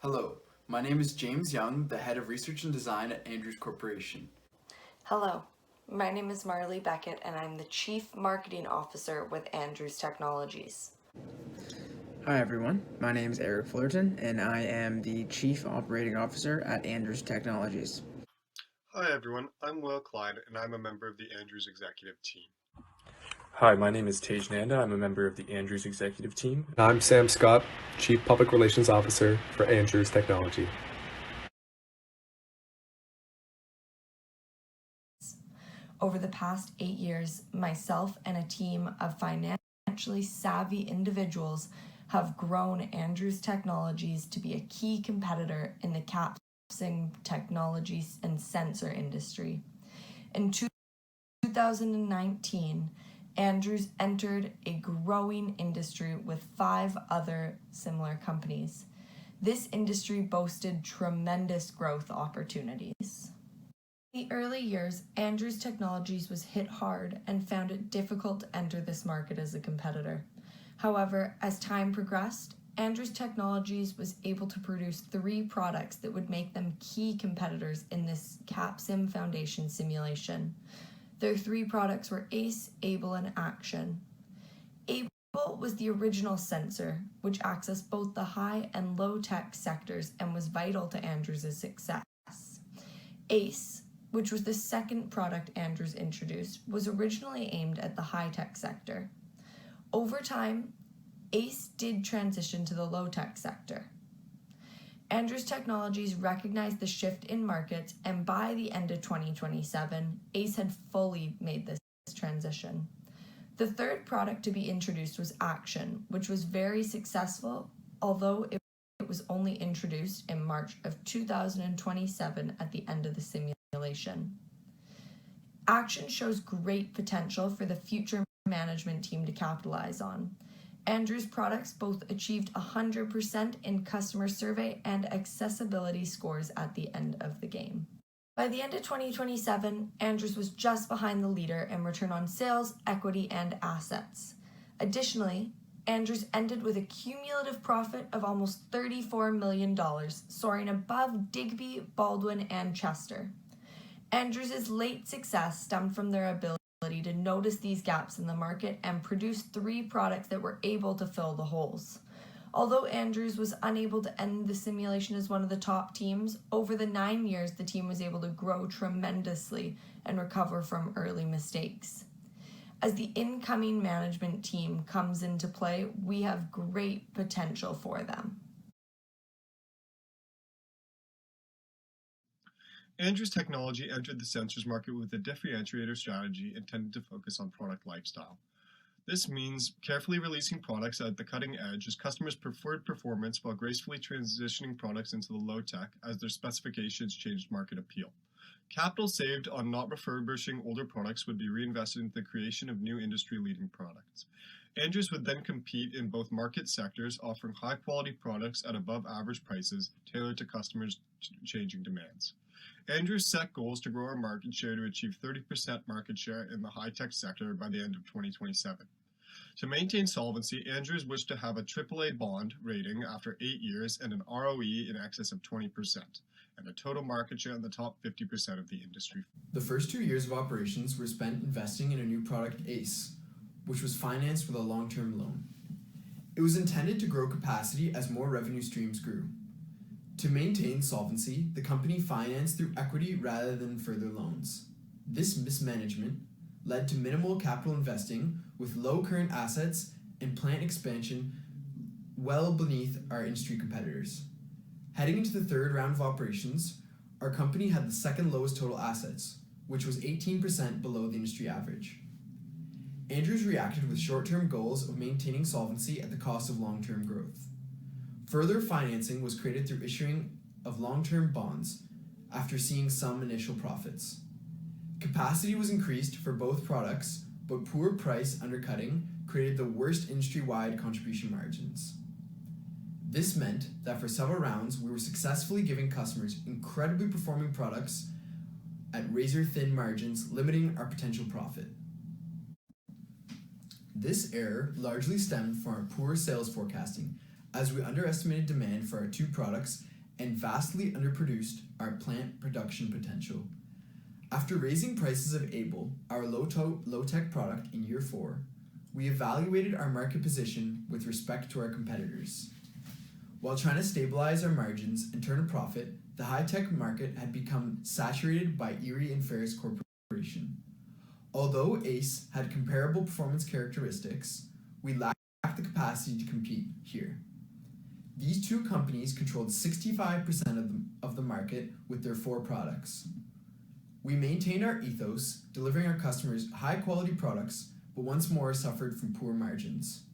Hello, my name is James Young, the head of research and design at Andrews Corporation. Hello, my name is Marley Beckett and I'm the Chief Marketing Officer with Andrews Technologies. Hi everyone, my name is Eric Fullerton and I am the Chief Operating Officer at Andrews Technologies. Hi everyone, I'm Will Klein and I'm a member of the Andrews executive team. Hi, my name is Tej Nanda. I'm a member of the Andrews executive team. And I'm Sam Scott, Chief Public Relations Officer for Andrews Technology. Over the past 8 years, myself and a team of financially savvy individuals have grown Andrews Technologies to be a key competitor in the Capsim technologies and sensor industry. In 2019, Andrews entered a growing industry with 5 other similar companies. This industry boasted tremendous growth opportunities. In the early years, Andrews Technologies was hit hard and found it difficult to enter this market as a competitor. However, as time progressed, Andrews Technologies was able to produce 3 products that would make them key competitors in this Capsim Foundation simulation. Their 3 products were ACE, ABLE, and Action. ABLE was the original sensor, which accessed both the high and low-tech sectors and was vital to Andrews' success. ACE, which was the second product Andrews introduced, was originally aimed at the high-tech sector. Over time, ACE did transition to the low-tech sector. Andrews Technologies recognized the shift in markets, and by the end of 2027, ACE had fully made this transition. The third product to be introduced was Action, which was very successful, although it was only introduced in March of 2027 at the end of the simulation. Action shows great potential for the future management team to capitalize on. Andrews products both achieved 100% in customer survey and accessibility scores at the end of the game. By the end of 2027, Andrews was just behind the leader in return on sales, equity, and assets. Additionally, Andrews ended with a cumulative profit of almost $34 million, soaring above Digby, Baldwin, and Chester. Andrews' late success stemmed from their ability to notice these gaps in the market and produce 3 products that were able to fill the holes. Although Andrews was unable to end the simulation as one of the top teams, over the 9 years the team was able to grow tremendously and recover from early mistakes. As the incoming management team comes into play, we have great potential for them. Andrews Technology entered the sensors market with a differentiator strategy intended to focus on product lifestyle. This means carefully releasing products at the cutting edge as customers' preferred performance while gracefully transitioning products into the low-tech as their specifications changed market appeal. Capital saved on not refurbishing older products would be reinvested into the creation of new industry-leading products. Andrews would then compete in both market sectors, offering high-quality products at above-average prices tailored to customers' changing demands. Andrews set goals to grow our market share to achieve 30% market share in the high-tech sector by the end of 2027. To maintain solvency, Andrews wished to have a AAA bond rating after 8 years and an ROE in excess of 20%, and a total market share in the top 50% of the industry. The first 2 years of operations were spent investing in a new product, ACE, which was financed with a long-term loan. It was intended to grow capacity as more revenue streams grew. To maintain solvency, the company financed through equity rather than further loans. This mismanagement led to minimal capital investing with low current assets and plant expansion well beneath our industry competitors. Heading into the third round of operations, our company had the second lowest total assets, which was 18% below the industry average. Andrews reacted with short-term goals of maintaining solvency at the cost of long-term growth. Further financing was created through issuing of long-term bonds after seeing some initial profits. Capacity was increased for both products, but poor price undercutting created the worst industry-wide contribution margins. This meant that for several rounds we were successfully giving customers incredibly performing products at razor-thin margins, limiting our potential profit. This error largely stemmed from our poor sales forecasting, as we underestimated demand for our 2 products and vastly underproduced our plant production potential. After raising prices of Able, our low-tech product, in year 4, we evaluated our market position with respect to our competitors. While trying to stabilize our margins and turn a profit, the high-tech market had become saturated by Erie and Ferris Corporation. Although ACE had comparable performance characteristics, we lacked the capacity to compete here. These two companies controlled 65% of the market with their 4 products. We maintained our ethos, delivering our customers high-quality products, but once more suffered from poor margins.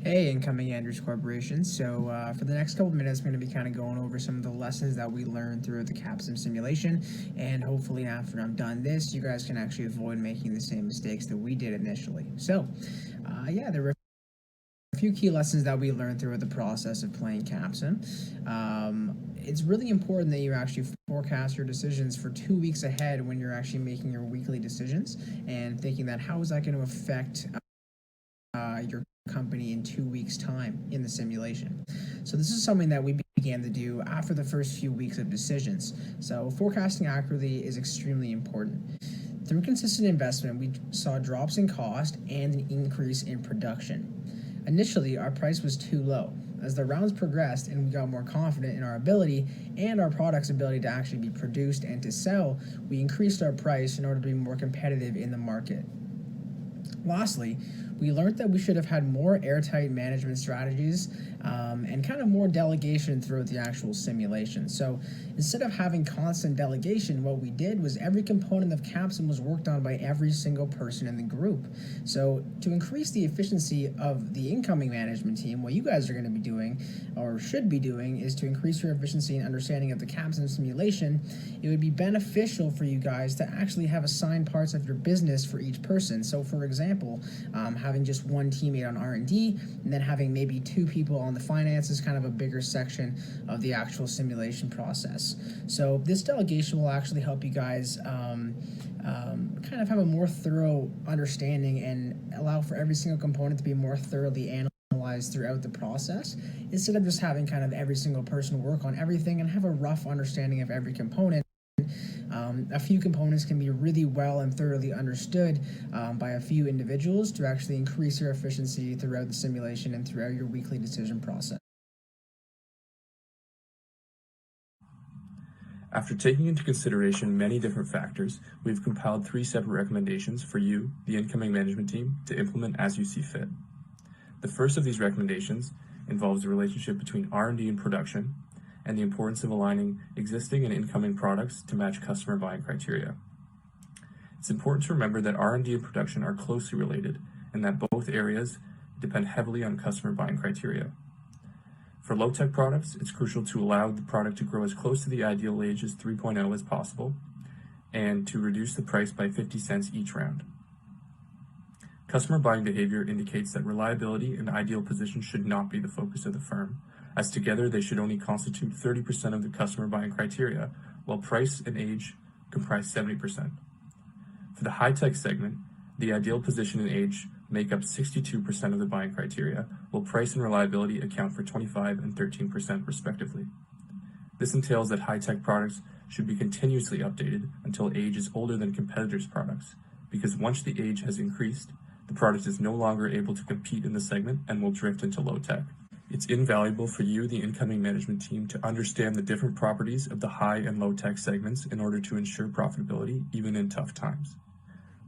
Hey, incoming Andrews Corporation. So for the next couple of minutes, I'm going to be kind of going over some of the lessons that we learned throughout the Capsim simulation, and hopefully after I'm done this, you guys can actually avoid making the same mistakes that we did initially. So, there were a few key lessons that we learned throughout the process of playing Capsim. It's really important that you actually forecast your decisions for 2 weeks ahead when you're actually making your weekly decisions and thinking that how is that going to affect your company in 2 weeks' time in the simulation. So this is something that we began to do after the first few weeks of decisions. So forecasting accurately is extremely important. Through consistent investment, we saw drops in cost and an increase in production. Initially, our price was too low. As the rounds progressed and we got more confident in our ability and our product's ability to actually be produced and to sell, we increased our price in order to be more competitive in the market. Lastly, we learned that we should have had more airtight management strategies and kind of more delegation throughout the actual simulation. So instead of having constant delegation, what we did was every component of Capsim was worked on by every single person in the group. So to increase the efficiency of the incoming management team, what you guys are going to be doing or should be doing is to increase your efficiency and understanding of the Capsim simulation. It would be beneficial for you guys to actually have assigned parts of your business for each person. So for example, having just one teammate on R&D and then having maybe 2 people on the finance is kind of a bigger section of the actual simulation process. So this delegation will actually help you guys kind of have a more thorough understanding and allow for every single component to be more thoroughly analyzed throughout the process, instead of just having kind of every single person work on everything and have a rough understanding of every component. A few components can be really well and thoroughly understood by a few individuals to actually increase your efficiency throughout the simulation and throughout your weekly decision process. After taking into consideration many different factors, we've compiled 3 separate recommendations for you, the incoming management team, to implement as you see fit. The first of these recommendations involves the relationship between R&D and production, and the importance of aligning existing and incoming products to match customer buying criteria. It's important to remember that R&D and production are closely related and that both areas depend heavily on customer buying criteria. For low-tech products, it's crucial to allow the product to grow as close to the ideal Ages 3.0 as possible and to reduce the price by 50 cents each round. Customer buying behavior indicates that reliability and ideal position should not be the focus of the firm, as together they should only constitute 30% of the customer buying criteria, while price and age comprise 70%. For the high-tech segment, the ideal position and age make up 62% of the buying criteria, while price and reliability account for 25 and 13% respectively. This entails that high-tech products should be continuously updated until age is older than competitors' products, because once the age has increased, the product is no longer able to compete in the segment and will drift into low-tech. It's invaluable for you, the incoming management team, to understand the different properties of the high and low-tech segments in order to ensure profitability even in tough times.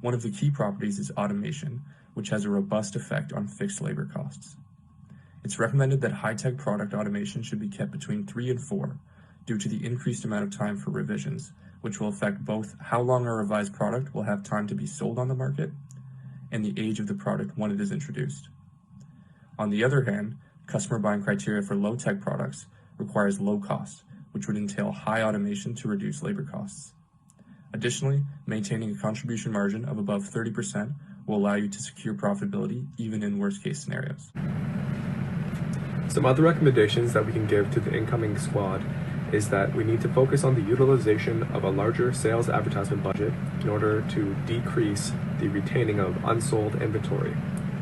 One of the key properties is automation, which has a robust effect on fixed labor costs. It's recommended that high-tech product automation should be kept between 3 and 4 due to the increased amount of time for revisions, which will affect both how long a revised product will have time to be sold on the market and the age of the product when it is introduced. On the other hand, customer buying criteria for low-tech products requires low cost, which would entail high automation to reduce labor costs. Additionally, maintaining a contribution margin of above 30% will allow you to secure profitability even in worst-case scenarios. Some other recommendations that we can give to the incoming squad is that we need to focus on the utilization of a larger sales advertisement budget in order to decrease the retaining of unsold inventory.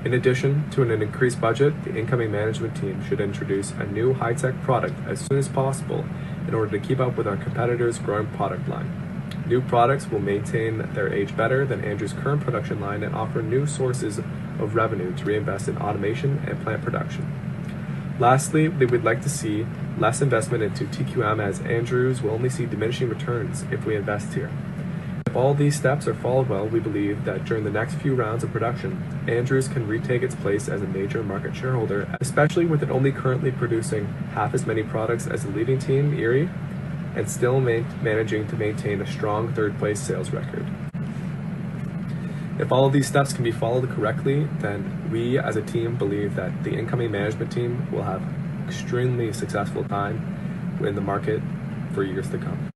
In addition to an increased budget, the incoming management team should introduce a new high-tech product as soon as possible in order to keep up with our competitors' growing product line. New products will maintain their age better than Andrew's current production line and offer new sources of revenue to reinvest in automation and plant production. Lastly, we would like to see less investment into TQM, as Andrews will only see diminishing returns if we invest here. If all these steps are followed well, we believe that during the next few rounds of production, Andrews can retake its place as a major market shareholder, especially with it only currently producing half as many products as the leading team, Erie, and still managing to maintain a strong third-place sales record. If all of these steps can be followed correctly, then we as a team believe that the incoming management team will have extremely successful time in the market for years to come.